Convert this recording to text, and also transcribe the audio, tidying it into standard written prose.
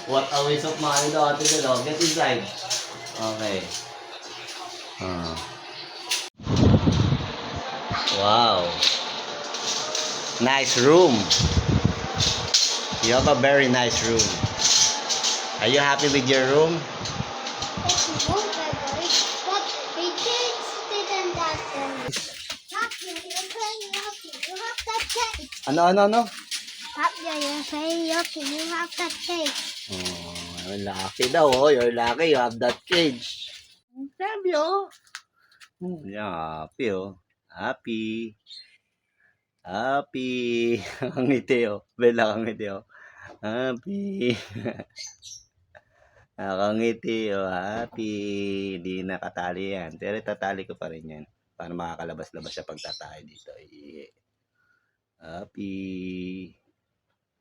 What a waste of money daw, ate Del, oh. Get inside. Okay. Wow. Nice room. You have a very nice room. Are you happy with your room? Ano? You're saying Yoki, you have that cake. Oh, lucky daw, oh. You're lucky you have that cage. Sabi, oh. Yeah, happy, oh. Happy. Happy. Ang ngiti, oh. Bella, ang ngiti, oh. Happy. Nakangiti, oh. Happy. Hindi nakatali yan. Pero tatali ko pa rin yan. Para makakalabas-labas siya pag tatay dito. Yeah. Happy.